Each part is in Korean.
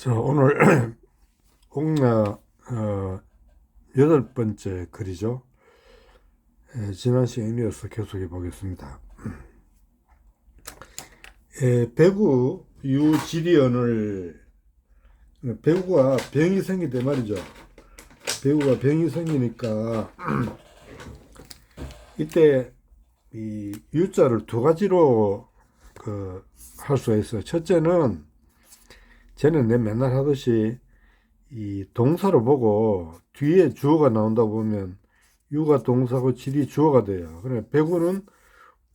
자, 오늘 옥나 8번째 글이죠. 지난 시간에 이어서 계속해 보겠습니다. 배구 유지리언을 배구가 병이 생기대 말이죠. 배구가 병이 생기니까 이때 이 유자를 두 가지로 할 수가 있어요. 첫째는 쟤는 내 맨날 하듯이 이 동사로 보고 뒤에 주어가 나온다 보면 유가 동사고 질이 주어가 돼요. 그래 배구는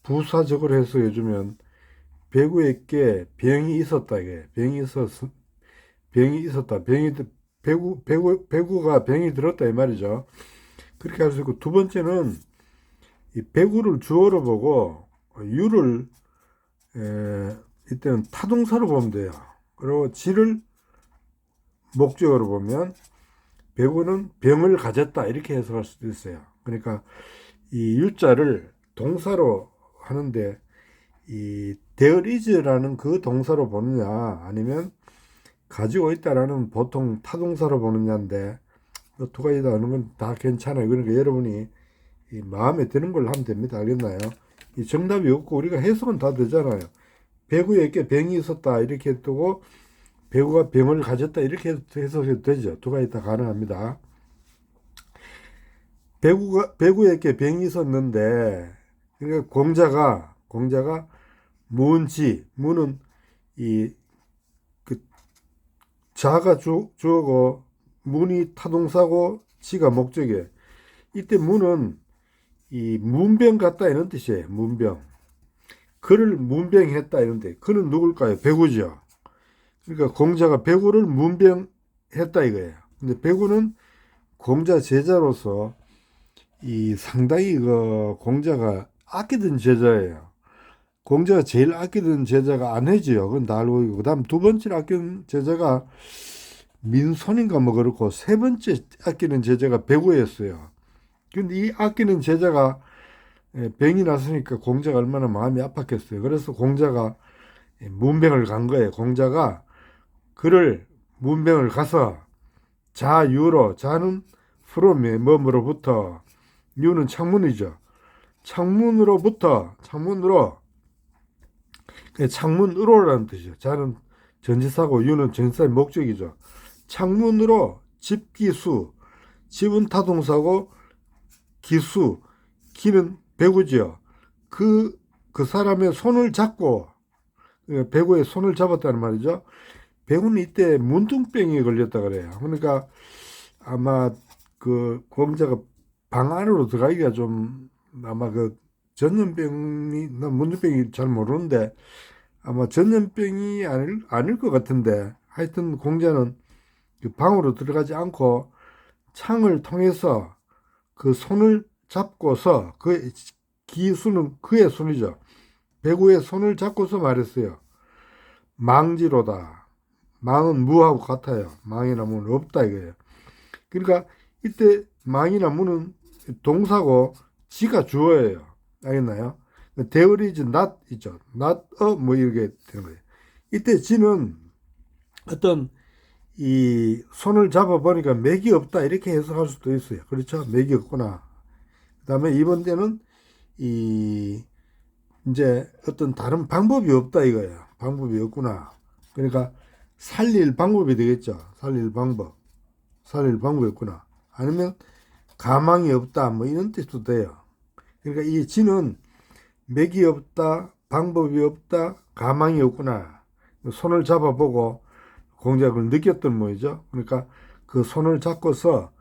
부사적으로 해석해 주면 배구에게 병이 있었다. 이게 병이 있었다. 배구가 병이 들었다 이 말이죠. 그렇게 할 수 있고, 두 번째는 이 배구를 주어로 보고 유를 이때는 타동사로 보면 돼요. 그리고 질을 목적으로 보면 배구는 병을 가졌다 이렇게 해석할 수도 있어요. 그러니까 이 유자를 동사로 하는데 이 there is라는 그 동사로 보느냐 아니면 가지고 있다라는 보통 타동사로 보느냐인데 두 가지 다 하는 건 다 괜찮아요. 그러니까 여러분이 이 마음에 드는 걸 하면 됩니다. 알겠나요? 이 정답이 없고 우리가 해석은 다 되잖아요. 배구에게 병이 있었다 이렇게 뜨고 배구가 병을 가졌다 이렇게 해석해도 되죠. 두 가지 다 가능합니다. 배구에게 병이 있었는데, 그러니까 공자가 문은 자가 주어고 문이 타동사고 지가 목적이에요. 이때 문은 이 문병 같다 이런 뜻이에요. 문병. 그를 문병했다 이런데 그는 누굴까요? 배구죠. 그러니까 공자가 배구를 문병했다 이거예요. 근데 배구는 공자 제자로서 이 상당히 공자가 아끼던 제자예요. 공자가 제일 아끼던 제자가 안혜지요. 그건 다 알고 있고, 그다음 두 번째 아끼는 제자가 민손인가 뭐 그렇고, 세 번째 아끼는 제자가 배구였어요. 근데 이 아끼는 제자가 병이 났으니까 공자가 얼마나 마음이 아팠겠어요. 그래서 공자가 문병을 간 거예요. 공자가 그를 문병을 가서 자유로, 자는 프롬의 뭐뭐로부터, 유는 창문이죠. 창문으로 창문으로라는 뜻이죠. 자는 전치사고 유는 전치사의 목적이죠. 창문으로 집기수, 집은 타동사고 기수, 기는 배구죠. 그 사람의 손을 잡고 배구의 손을 잡았다는 말이죠. 배구는 이때 문둥병이 걸렸다 그래요. 그러니까 아마 그 공자가 방 안으로 들어가기가 좀 아마 전염병이, 나 문둥병이 잘 모르는데 아마 전염병이 아닐 것 같은데, 하여튼 공자는 그 방으로 들어가지 않고 창을 통해서 그 손을 잡고서, 그 기수는 그의 손이죠. 배구의 손을 잡고서 말했어요. 망지로다. 망은 무하고 같아요. 망이나 무는 없다 이거예요. 그러니까 이때 망이나 무는 동사고 지가 주어예요. 알겠나요? there is not 있죠. not a 뭐 이렇게 되는 거예요. 이때 지는 어떤 이 손을 잡아 보니까 맥이 없다 이렇게 해석할 수도 있어요. 그렇죠? 맥이 없구나. 그다음에 이번 때는 이 이제 어떤 다른 방법이 없다 이거예요. 방법이 없구나. 그러니까 살릴 방법이 되겠죠. 살릴 방법이 없구나. 아니면 가망이 없다 뭐 이런 뜻도 돼요. 그러니까 이 지는 맥이 없다, 방법이 없다, 가망이 없구나. 손을 잡아보고 공자가 그걸 느꼈던 모이죠. 그러니까 그 손을 잡고서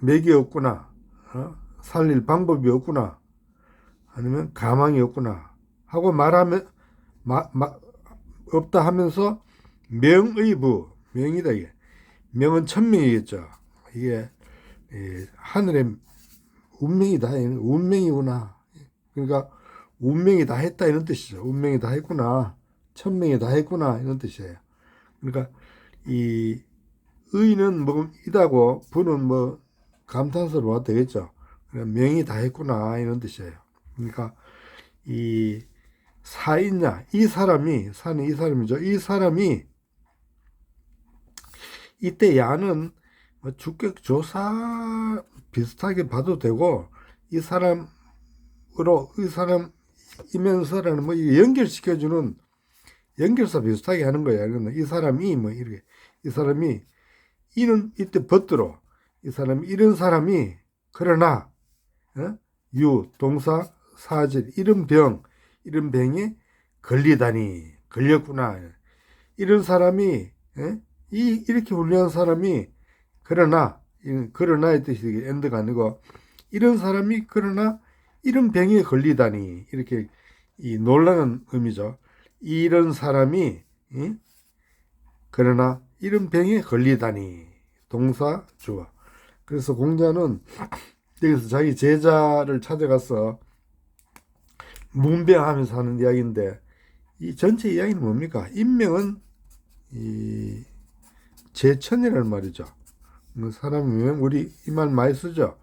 맥이 없구나, 살릴 방법이 없구나, 아니면 가망이 없구나 하고 말하면 없다 하면서 명이다 이게. 명은 천명이겠죠. 이게 하늘의 운명이다. 운명이구나. 그러니까 운명이 다 했다 이런 뜻이죠. 운명이 다 했구나. 천명이 다 했구나 이런 뜻이에요. 그러니까 이 의는 뭐 이다고 부는 뭐 감탄사로 봐도 되겠죠. 그러니까 명이 다 했구나 이런 뜻이에요. 그러니까 이 사인냐 이 사람이 사는 이 사람이죠. 이 사람이 이때 야는 뭐 주격 조사 비슷하게 봐도 되고, 이 사람으로, 이 사람이면서라는 뭐 연결시켜주는 연결사 비슷하게 하는 거야. 이 사람이 뭐 이렇게, 이 사람이 이는 이때 벗들어, 이 사람이 이런 사람이, 그러나 유 동사 사질 이런 병에 걸리다니, 걸렸구나. 이런 사람이 이렇게 훌륭한 사람이, 그러나의 뜻이 엔드가 아니고, 이런 사람이 그러나 이런 병에 걸리다니, 이렇게 이 놀라는 의미죠. 이런 사람이 그러나 이런 병에 걸리다니, 동사 주어. 그래서 공자는 여기서 자기 제자를 찾아가서 문병하면서 하는 이야기인데, 이 전체 이야기는 뭡니까? 인명은 이 제천이라는 말이죠. 사람의 우리 이 말 많이 쓰죠.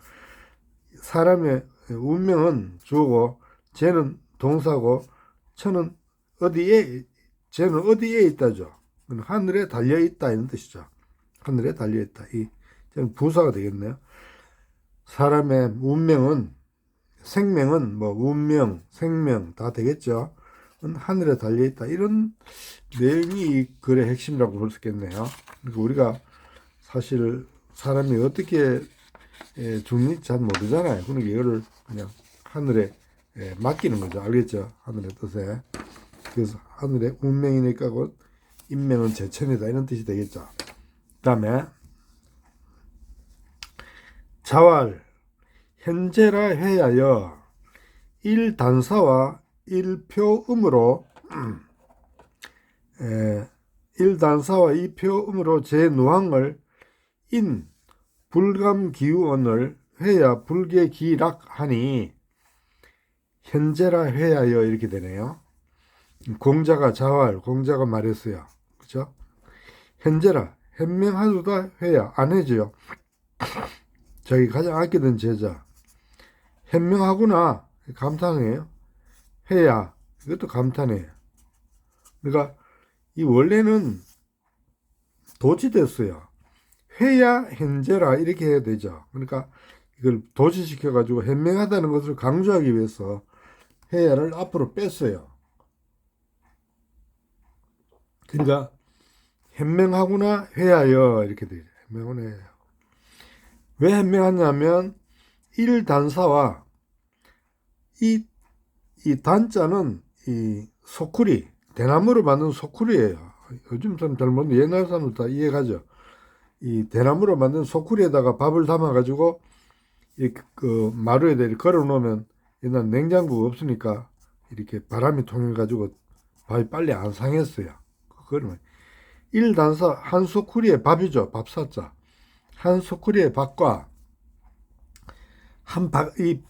사람의 운명은 주어고, 쟤는 동사고, 쟤는 어디에 있다죠. 하늘에 달려 있다 이런 뜻이죠. 하늘에 달려 있다. 이 저는 부사가 되겠네요. 사람의 운명은, 생명은 뭐 운명, 생명 다 되겠죠. 하늘에 달려 있다. 이런 내용이 이 글의 핵심이라고 볼 수 있겠네요. 그러니까 우리가 사실 사람이 어떻게 죽는지 잘 모르잖아요. 그러니까 이거를 그냥 하늘에 맡기는 거죠. 알겠죠? 하늘의 뜻에. 그래서 하늘의 운명이니까 곧 인명은 제천이다 이런 뜻이 되겠죠. 그 다음에 자왈 현재라 해야여 일단사와 일표음으로 일단사와 이표음으로 제노항을 인 불감기우언을 회야 불계기락하니 현재라 회야여 이렇게 되네요. 공자가 공자가 말했어요. 그죠? 현재라 현명하도다 회야 안 해줘요. 자기 가장 아끼던 제자 현명하구나 감탄해요. 회야 이것도 감탄해요. 그러니까 이 원래는 도치됐어요. 회야 현재라 이렇게 해야 되죠. 그러니까 이걸 도치시켜 가지고 현명하다는 것을 강조하기 위해서 회야를 앞으로 뺐어요. 그러니까 현명하구나 회야여 이렇게 되죠. 현명하구나 회야여. 왜 현명하냐면 일단사와 이 단자는 이 소쿠리, 대나무로 만든 소쿠리예요. 요즘 사람 잘 모르는데 옛날 사람들 다 이해가죠. 이 대나무로 만든 소쿠리에다가 밥을 담아가지고 그 마루에 걸어 놓으면, 옛날 냉장고가 없으니까 이렇게 바람이 통해가지고 밥이 빨리 안 상했어요. 그러면 일단사 한 소쿠리의 밥이죠. 밥사자. 한 소쿠리의 밥과 이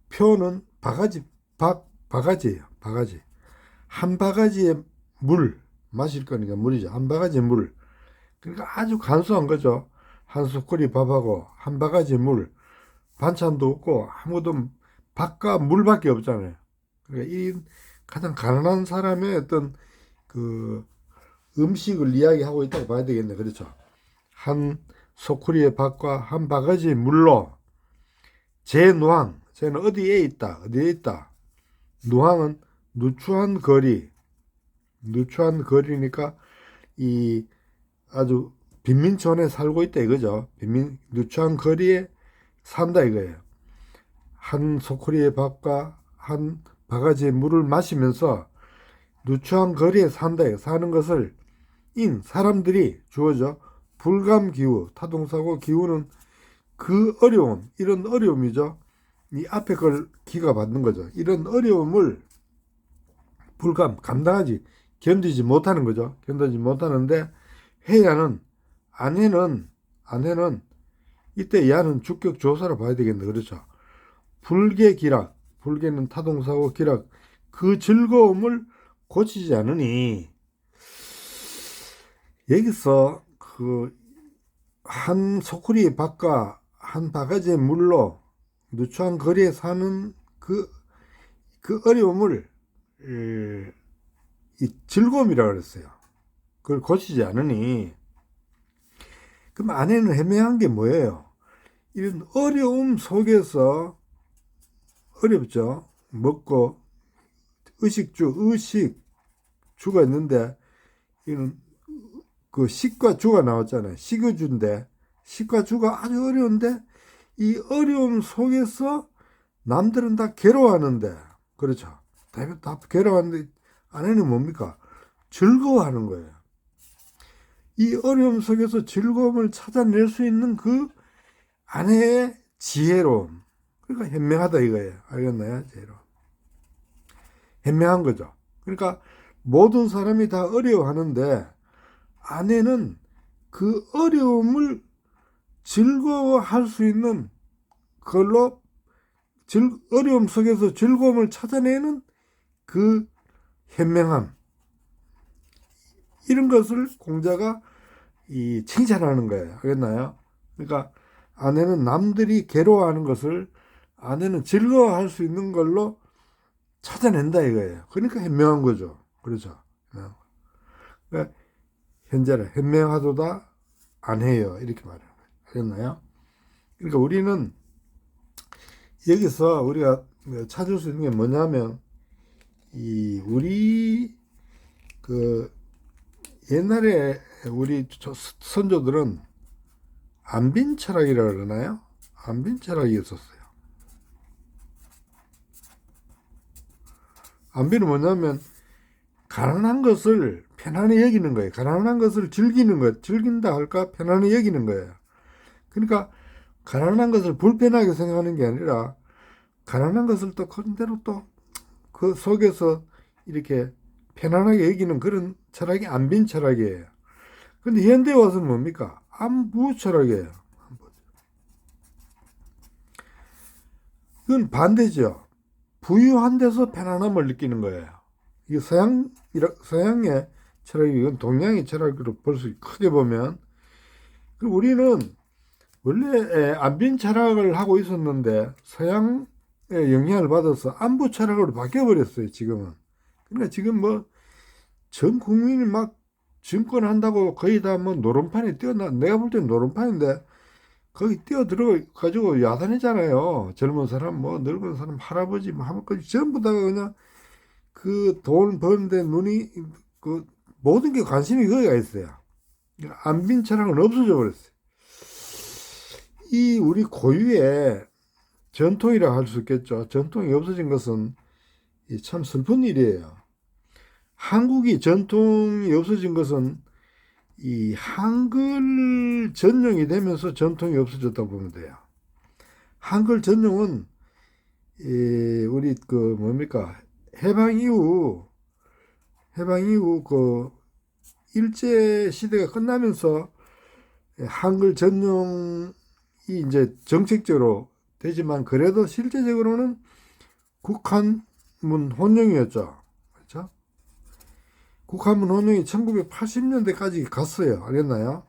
표는 바가지예요. 바가지. 한 바가지의 물, 마실 거니까 물이죠. 한 바가지의 물. 그러니까 아주 간소한 거죠. 한 소쿠리 밥하고 한 바가지 물. 반찬도 없고 아무도 밥과 물밖에 없잖아요. 그러니까 이 가장 가난한 사람의 어떤 그 음식을 이야기하고 있다고 봐야 되겠네. 그렇죠. 한 소쿠리의 밥과 한 바가지 물로 제노항, 쟤는 어디에 있다. 노항은 누추한 거리니까 이 아주 빈민촌에 살고 있다 이거죠. 누추한 거리에 산다 이거예요. 한 소쿠리의 밥과 한 바가지의 물을 마시면서 누추한 거리에 산다. 사는 것을 사람들이 주어져 불감기우, 타동사고 기우는 그 어려움, 이런 어려움이죠. 이 앞에 걸 기가 받는 거죠. 이런 어려움을 견디지 못하는 거죠. 견디지 못하는데 아내는 이때 야는 주격 조사를 봐야 되겠네. 그렇죠. 불계는 타동사고 기락, 그 즐거움을 고치지 않으니, 여기서 그 한 소쿠리의 밥과 한 바가지의 물로 누추한 거리에 사는 그 어려움을 이 즐거움이라고 그랬어요. 그걸 고치지 않으니 그럼 안에는 현명한 게 뭐예요? 이런 어려움 속에서 어렵죠. 먹고 의식주가 있는데 이는 그 식과 주가 나왔잖아요. 식의주인데 식과 주가 아주 어려운데 이 어려움 속에서 남들은 다 괴로워하는데 그렇죠. 다 괴로워하는데 안에는 뭡니까? 즐거워하는 거예요. 이 어려움 속에서 즐거움을 찾아낼 수 있는 그 안에의 지혜로움. 그러니까 현명하다 이거예요. 알겠나요? 지혜로움. 현명한 거죠. 그러니까 모든 사람이 다 어려워하는데 안에는 그 어려움을 즐거워할 수 있는 그걸로 어려움 속에서 즐거움을 찾아내는 그 현명함. 이런 것을 공자가 칭찬하는 거예요. 알겠나요? 그러니까 아내는 남들이 괴로워하는 것을 아내는 즐거워할 수 있는 걸로 찾아낸다 이거예요. 그러니까 현명한 거죠. 그렇죠. 그러니까 현재는 현명하도다 안 해요. 이렇게 말하는 거예요. 알겠나요? 그러니까 우리는 여기서 우리가 찾을 수 있는 게 뭐냐면 우리 그 옛날에 우리 선조들은 안빈 철학이라고 그러나요? 안빈 철학이 있었어요. 안빈은 뭐냐면 가난한 것을 편안히 여기는 거예요. 가난한 것을 즐기는 거예요. 즐긴다 할까? 편안히 여기는 거예요. 그러니까 가난한 것을 불편하게 생각하는 게 아니라 가난한 것을 또 그런대로 또 그 속에서 이렇게 편안하게 여기는 그런 철학이 안빈 철학이에요. 근데 현대에 와서는 뭡니까? 안부 철학이에요. 이건 반대죠. 부유한 데서 편안함을 느끼는 거예요. 이 서양의 철학이 이건 동양의 철학으로 볼 수 크게 보면 우리는 원래 안빈 철학을 하고 있었는데 서양의 영향을 받아서 안부 철학으로 바뀌어버렸어요. 지금은. 그러니까 지금 뭐 전 국민이 막 증권 한다고 거의 다 뭐 노름판에 내가 볼 때는 노름판인데 거기 뛰어들어 가지고 야단이잖아요. 젊은 사람 뭐 늙은 사람 할아버지 뭐 하면까지 전부 다 그냥 그 돈 버는데 눈이 그 모든 게 관심이 거기가 있어요. 안빈 철학은 없어져 버렸어요. 이 우리 고유의 전통이라 할 수 있겠죠. 전통이 없어진 것은 참 슬픈 일이에요. 한국이 전통이 없어진 것은 이 한글 전용이 되면서 전통이 없어졌다고 보면 돼요. 한글 전용은 우리 그 뭡니까 해방 이후 그 일제 시대가 끝나면서 한글 전용이 이제 정책적으로 되지만 그래도 실제적으로는 국한문 혼용이었죠. 그렇죠? 국한문 혼용이 1980년대까지 갔어요. 알겠나요?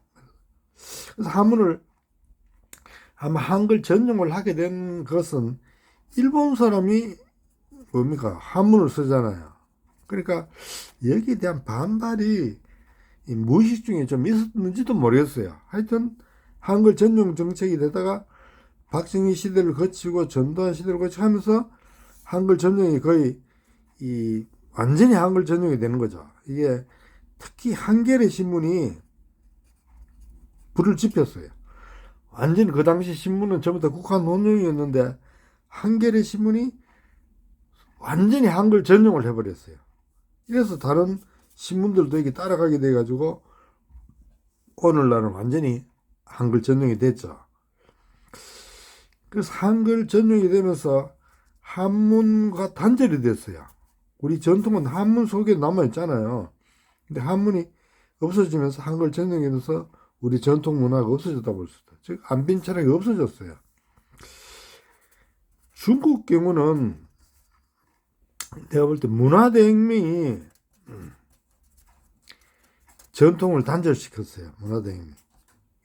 그래서 아마 한글 전용을 하게 된 것은 일본 사람이 뭡니까? 한문을 쓰잖아요. 그러니까 여기에 대한 반발이 무의식 중에 좀 있었는지도 모르겠어요. 하여튼 한글 전용 정책이 되다가 박정희 시대를 거치고 전두환 시대를 거치고 하면서 한글 전용이 거의 완전히 한글 전용이 되는 거죠. 이게 특히 한겨레 신문이 불을 지폈어요. 완전히 그 당시 신문은 전부 다 국한 혼용이었는데 한겨레 신문이 완전히 한글 전용을 해버렸어요. 이래서 다른 신문들도 이게 따라가게 돼가지고 오늘날은 완전히 한글 전용이 됐죠. 그래서 한글 전용이 되면서 한문과 단절이 됐어요. 우리 전통은 한문 속에 남아있잖아요. 근데 한문이 없어지면서 한글 전용이 돼서 우리 전통 문화가 없어졌다고 볼 수 있다. 즉 안빈 철학이 없어졌어요. 중국 경우는 내가 볼 때 문화대혁명이 전통을 단절시켰어요. 문화대혁명.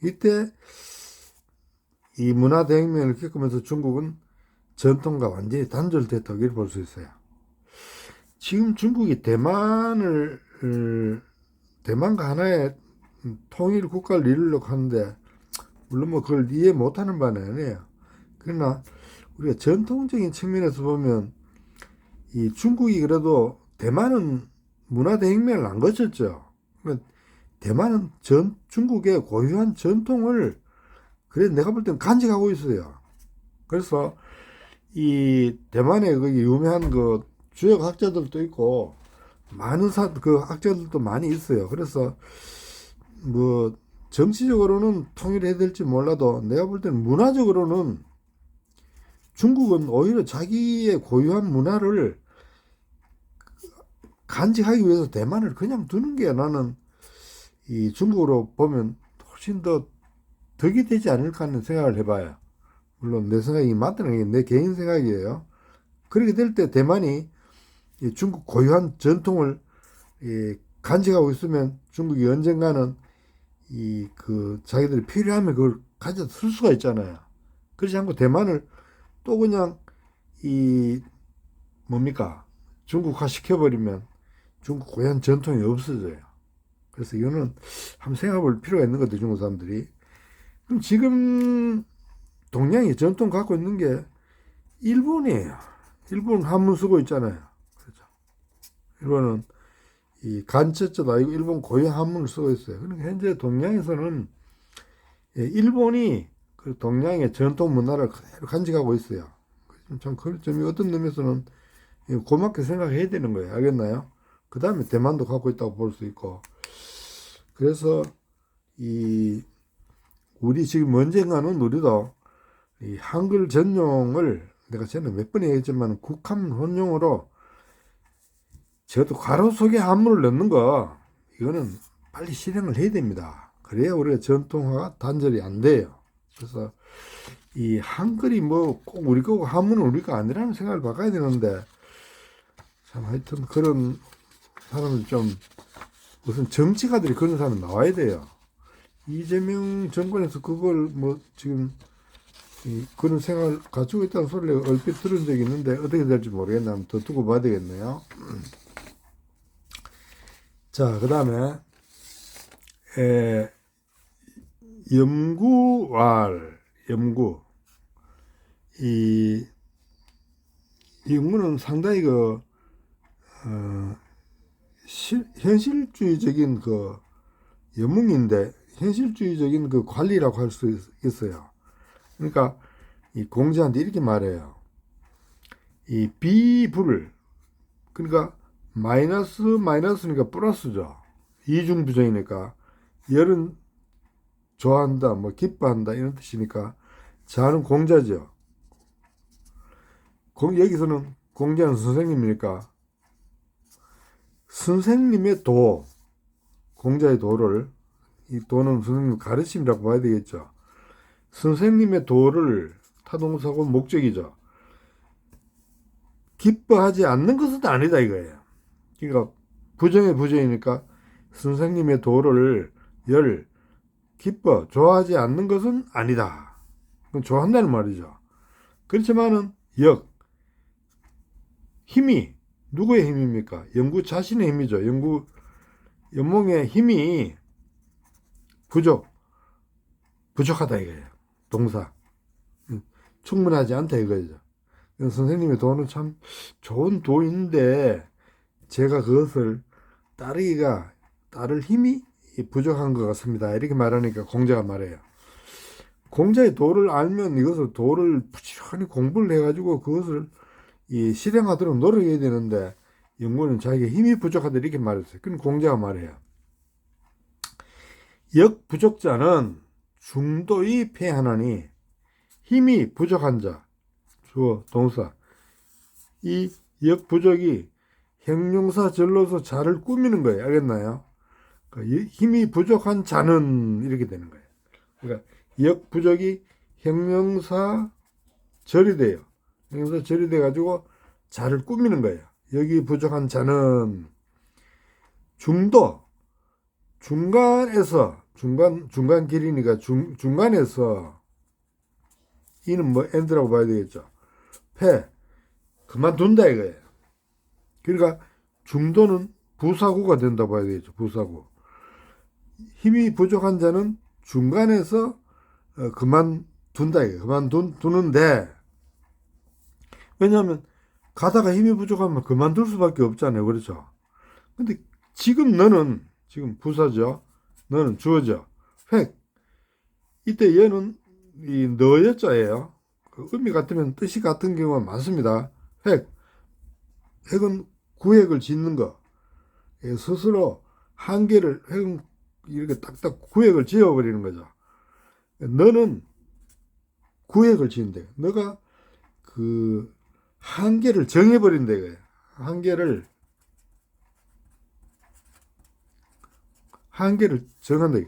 이때 이 문화대혁명을 겪으면서 중국은 전통과 완전히 단절됐다고 이렇게 볼 수 있어요. 지금 중국이 대만과 하나의 통일 국가를 이루려고 하는데 물론 뭐 그걸 이해 못하는 바는 아니에요. 그러나 우리가 전통적인 측면에서 보면 이 중국이 그래도 대만은 문화대혁명을 안 거쳤죠. 그러면 대만은 중국의 고유한 전통을 그래 내가 볼 때는 간직하고 있어요. 그래서 이 대만에 그 유명한 그 주역 학자들도 있고 많은 그 학자들도 많이 있어요. 그래서 뭐 정치적으로는 통일해야 될지 몰라도 내가 볼 때는 문화적으로는 중국은 오히려 자기의 고유한 문화를 간직하기 위해서 대만을 그냥 두는 게 나는 이 중국으로 보면 훨씬 더 덕이 되지 않을까 하는 생각을 해봐요. 물론 내 생각이 맞다는 게 내 개인 생각이에요. 그렇게 될 때 대만이 이 중국 고유한 전통을 간직하고 있으면 중국이 언젠가는 이 그 자기들이 필요하면 그걸 가져 쓸 수가 있잖아요. 그렇지 않고 대만을 또 그냥 이 뭡니까 중국화 시켜버리면 중국 고유한 전통이 없어져요. 그래서 이거는 한번 생각해 볼 필요가 있는 것 같아요, 중국 사람들이. 그럼 지금 동양이 전통 갖고 있는 게 일본이에요. 일본 한문 쓰고 있잖아요. 그렇죠. 일본은 이 간체자도 아니고 일본 고유 한문을 쓰고 있어요. 그러니까 현재 동양에서는 일본이 그 동양의 전통 문화를 그대로 간직하고 있어요. 참 그런 점이 어떤 점에서는 고맙게 생각해야 되는 거예요. 알겠나요? 그 다음에 대만도 갖고 있다고 볼 수 있고. 그래서 이 우리 지금 언젠가는 우리도 이 한글 전용을 내가 전에 몇 번 얘기했지만 국한 혼용으로 저도 가로 속에 한문을 넣는 거 이거는 빨리 실행을 해야 됩니다. 그래야 우리가 전통화가 단절이 안 돼요. 그래서 이 한글이 뭐 꼭 우리 거고 한문은 우리 거 아니라는 생각을 바꿔야 되는데 참 하여튼 그런 사람은 좀 무슨 정치가들이 그런 사람 나와야 돼요. 이재명 정권에서 그걸 뭐 지금 그런 생각을 가지고 있다는 소리를 얼핏 들은 적이 있는데 어떻게 될지 모르겠네. 한번 더 두고 봐야 되겠네요. 자, 그 다음에 염구왈, 염구. 이 염구는 상당히 그 현실주의적인 그 영웅인데 현실주의적인 그 관리라고 할 수 있어요. 그러니까 이 공자한테 이렇게 말해요. 이 비불 그러니까 마이너스니까 플러스죠. 이중부정이니까 열은 좋아한다, 뭐 기뻐한다 이런 뜻이니까 자는 공자죠. 여기서는 공자는 선생님이니까 선생님의 도, 공자의 도를 이 도는 선생님 가르침이라고 봐야 되겠죠. 선생님의 도를 타동사고 목적이죠. 기뻐하지 않는 것은 아니다 이거예요. 그러니까 부정의 부정이니까 선생님의 도를 기뻐 좋아하지 않는 것은 아니다. 그건 좋아한다는 말이죠. 그렇지만은 힘이 누구의 힘입니까? 영구 자신의 힘이죠. 연몽의 힘이 부족하다 이거예요. 동사 충분하지 않다 이거죠. 선생님의 도는 참 좋은 도인데 제가 그것을 따를 힘이 부족한 것 같습니다. 이렇게 말하니까 공자가 말해요. 공자의 도를 알면 이것을 도를 부지런히 공부를 해가지고 그것을 실행하도록 노력해야 되는데 영구는 자기의 힘이 부족하다 이렇게 말했어요. 그럼 공자가 말해요. 역부족자는 중도의 패하나니 힘이 부족한 자 주어 동사 이 역부족이 형용사 절로서 자를 꾸미는 거예요. 알겠나요? 그러니까 힘이 부족한 자는 이렇게 되는 거예요. 그러니까 역부족이 형용사 절이 돼요. 형용사 절이 돼가지고 자를 꾸미는 거예요. 여기 부족한 자는 중간에서 중간 길이니까 중간에서 이는 뭐 엔드라고 봐야 되겠죠. 그만둔다 이거예요. 그러니까 중도는 부사구가 된다고 봐야 되겠죠. 부사구. 힘이 부족한 자는 중간에서 그만둔다. 그만두는데, 왜냐하면 가다가 힘이 부족하면 그만둘 수밖에 없잖아요. 그렇죠? 근데 지금 너는, 지금 부사죠. 너는 주어죠. 획. 이때 얘는 이 너여자예요. 그 의미 같으면 뜻이 같은 경우가 많습니다. 획. 획은 구획을 짓는 거. 스스로 한계를, 획은 이렇게 딱딱 구획을 지어버리는 거죠. 너는 구획을 지은대. 너가 그 한계를 정해버린다 이거예요. 한계를 정한다.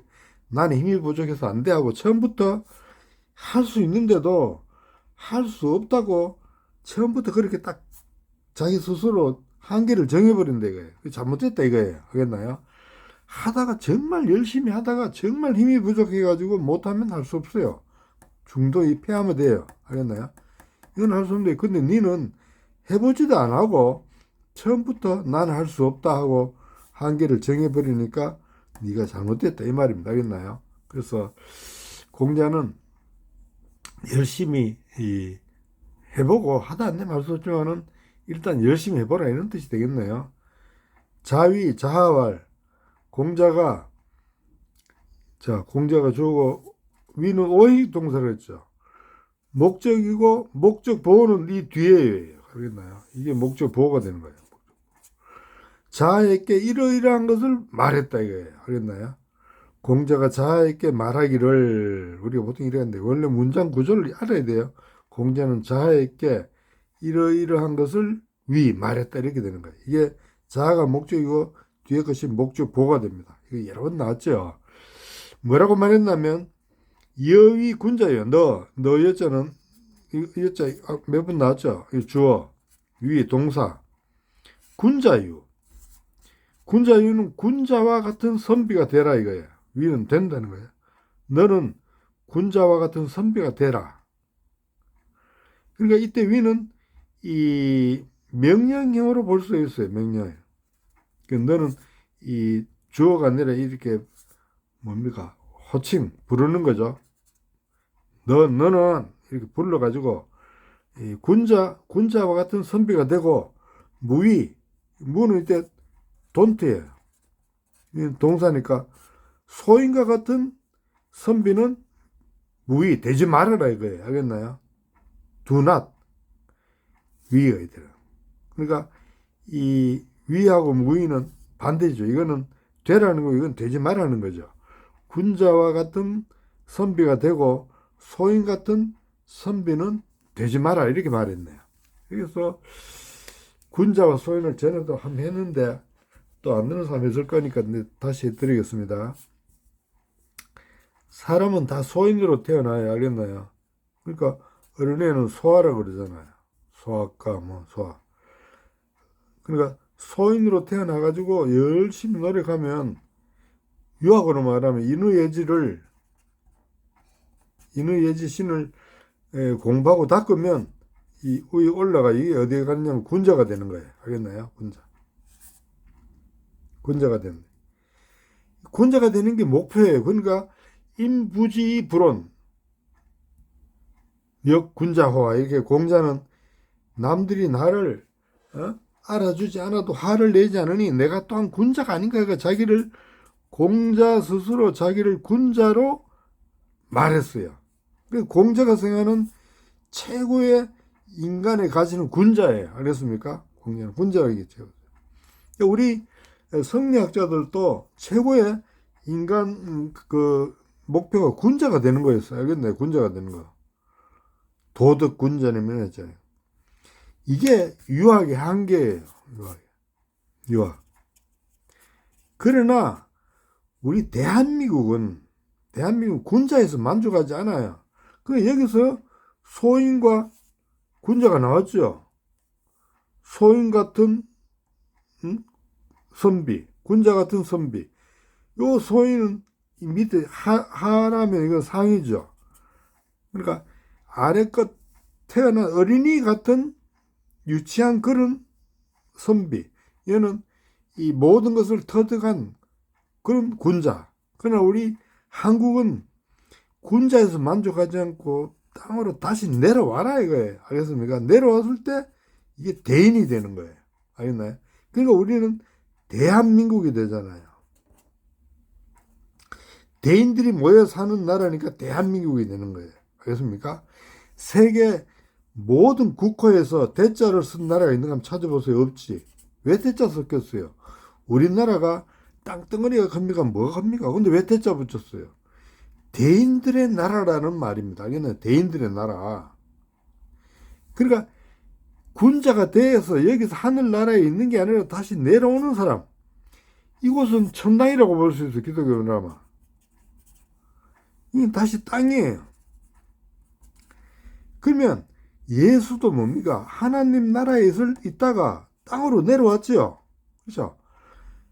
나는 힘이 부족해서 안 돼 하고 처음부터 할 수 있는데도 할 수 없다고 처음부터 그렇게 딱 자기 스스로 한계를 정해버린다 이거예요. 잘못됐다 이거예요. 알겠나요? 하다가 정말 열심히 하다가 정말 힘이 부족해가지고 못하면 할 수 없어요. 중도에 패하면 돼요. 알겠나요? 이건 할 수 없는데, 근데 니는 해보지도 안 하고 처음부터 나는 할 수 없다 하고 한계를 정해버리니까 네가 잘못됐다 이 말입니다. 알겠나요? 그래서 공자는 열심히 해보고 하다 안 되면 할 수 없지만은 일단 열심히 해보라 이런 뜻이 되겠네요. 자위, 자하왈. 공자가 주고 위는 오행 동사를 했죠. 목적이고 목적 보호는 이 뒤에예요. 알겠나요? 이게 목적 보호가 되는 거예요. 자에게 이러이러한 것을 말했다 이거예요. 알겠나요? 공자가 자에게 말하기를, 우리가 보통 이래 하는데 원래 문장 구조를 알아야 돼요. 공자는 자에게 이러이러한 것을 말했다 이렇게 되는 거예요. 이게 자가 목적이고 뒤에 것이 목적 보호가 됩니다. 이거 여러 번 나왔죠. 뭐라고 말했냐면 여위 군자예요. 너 여자는 이 여자 몇 번 나왔죠. 주어, 위 동사, 군자유. 군자유는 군자와 같은 선비가 되라 이거예요. 위는 된다는 거예요. 너는 군자와 같은 선비가 되라. 그러니까 이때 위는 이 명령형으로 볼 수 있어요. 명령. 너는 이 주어가 아니라 이렇게 뭡니까? 호칭 부르는 거죠. 너는 이렇게 불러가지고 군자와 같은 선비가 되고 무는 이때 돈트예요. 동사니까 소인과 같은 선비는 되지 말아라 이거예요. 알겠나요? Do not 위가 있더라. 그러니까 이 위하고 무위는 반대죠. 이거는 되라는 거, 이건 되지 말라는 거죠. 군자와 같은 선비가 되고 소인 같은 선비는 되지 마라 이렇게 말했네요. 그래서 군자와 소인을 전에도 한번 했는데 또 안 되는 사람이 있을 거니까 다시 해드리겠습니다. 사람은 다 소인으로 태어나야 알겠나요? 그러니까 어린애는 소아라고 그러잖아요. 소아과 소아. 그러니까 소인으로 태어나가지고 열심히 노력하면, 유학으로 말하면 인의예지 신을 공부하고 닦으면 이 위에 올라가. 이게 어디에 갔냐면 군자가 되는 거예요. 알겠나요? 군자가 되는. 군자가 되는 게 목표예요. 그러니까 임부지불온 역군자호화. 이렇게 공자는 남들이 나를 알아주지 않아도 화를 내지 않으니 내가 또한 군자가 아닌가. 그러니까 공자 스스로 자기를 군자로 말했어요. 공자가 생각하는 최고의 인간의 가치는 군자예요. 알겠습니까? 공자는 군자이겠죠. 우리 성리학자들도 최고의 인간 목표가 군자가 되는 거였어요. 알겠나요? 군자가 되는 거. 도덕 군자님은 했잖아요. 이게 유학의 한계예요. 유학. 그러나 우리 대한민국은 군자에서 만족하지 않아요. 여기서 소인과 군자가 나왔죠. 소인 같은 선비, 군자 같은 선비. 요 소인은 밑에 하라면 이건 상이죠. 그러니까 아래껏 태어난 어린이 같은 유치한 그런 선비. 얘는 이 모든 것을 터득한 그런 군자. 그러나 우리 한국은 군자에서 만족하지 않고 땅으로 다시 내려와라 이거예요. 알겠습니까? 내려왔을 때 이게 대인이 되는 거예요. 알겠나요? 그러니까 우리는 대한민국이 되잖아요. 대인들이 모여 사는 나라니까 대한민국이 되는 거예요. 알겠습니까? 세계 모든 국호에서 대자를 쓴 나라가 있는가 한번 찾아보세요. 없지. 왜 대자 썼겠어요? 우리나라가 땅덩어리가 큽니까? 뭐가 큽니까? 근데 왜 대자 붙였어요? 대인들의 나라라는 말입니다. 알겠나요? 대인들의 나라. 그러니까 군자가 되어서 여기서 하늘나라에 있는 게 아니라 다시 내려오는 사람. 이곳은 천당이라고 볼 수 있어요. 기독교 나라. 이게 다시 땅이에요. 그러면 예수도 뭡니까? 하나님 나라에 있다가 땅으로 내려왔죠. 그렇죠?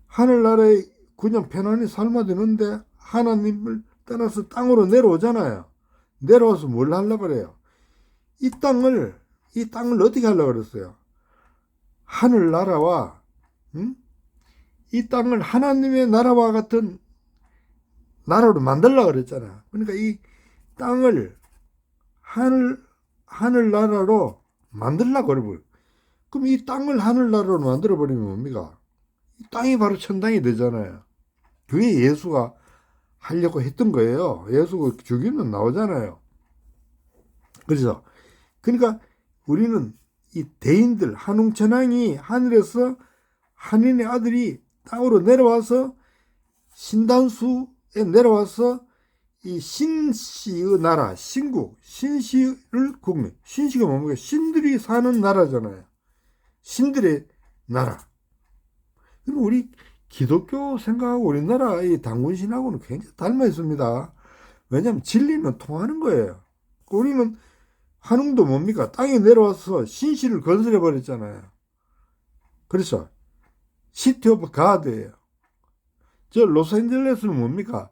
하늘나라에 그냥 편안히 살면 되는데 하나님을 떠나서 땅으로 내려오잖아요. 내려와서 뭘 하려고 그래요? 이 땅을 어떻게 하려고 그랬어요? 하늘나라와 이 땅을 하나님의 나라와 같은 나라로 만들려고 그랬잖아요. 그러니까 이 땅을 하늘나라로 만들려고 그러고, 그럼 이 땅을 하늘나라로 만들어버리면 뭡니까? 이 땅이 바로 천당이 되잖아요. 그게 예수가 하려고 했던 거예요. 예수가 죽이면 나오잖아요. 그래서 그러니까 우리는 이 대인들, 한웅천왕이 하늘에서 한인의 아들이 땅으로 내려와서 신단수에 내려와서 이 신시의 나라, 신국, 신시를 국민, 신시가 뭡니까? 신들이 사는 나라잖아요. 신들의 나라. 우리 기독교 생각하고 우리나라 이 당군신하고는 굉장히 닮아 있습니다. 왜냐하면 진리는 통하는 거예요. 우리는 한웅도 뭡니까? 땅에 내려와서 신시를 건설해 버렸잖아요. 그렇죠? 시티 오브 가드예요. 저 로스앤젤레스는 뭡니까?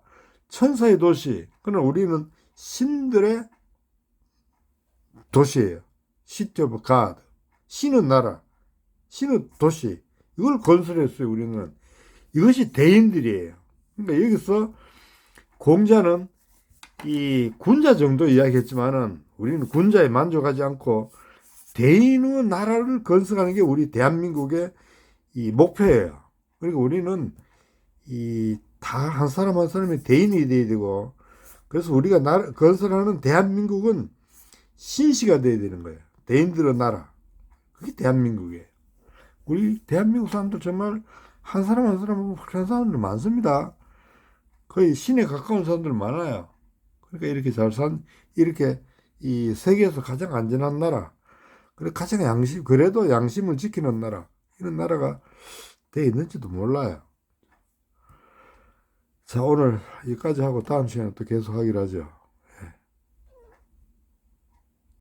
천사의 도시. 그러나 우리는 신들의 도시예요. 시티 오브 가드. 신의 나라, 신의 도시. 이걸 건설했어요. 우리는. 이것이 대인들이에요. 그러니까 여기서 공자는 이 군자 정도 이야기했지만은 우리는 군자에 만족하지 않고 대인의 나라를 건설하는 게 우리 대한민국의 이 목표예요. 그러니까 우리는 이 다 한 사람 한 사람이 대인이 돼야 되고, 그래서 우리가 건설하는 대한민국은 신시가 돼야 되는 거예요. 대인들의 나라. 그게 대한민국이에요. 우리 대한민국 사람들 정말 한 사람 한 사람 그런 사람들 많습니다. 거의 신에 가까운 사람들 많아요. 그러니까 이렇게 이렇게 이 세계에서 가장 안전한 나라, 그래 가장 그래도 양심을 지키는 나라, 이런 나라가 돼 있는지도 몰라요. 자, 오늘 여기까지 하고 다음 시간에 또 계속 하기로 하죠.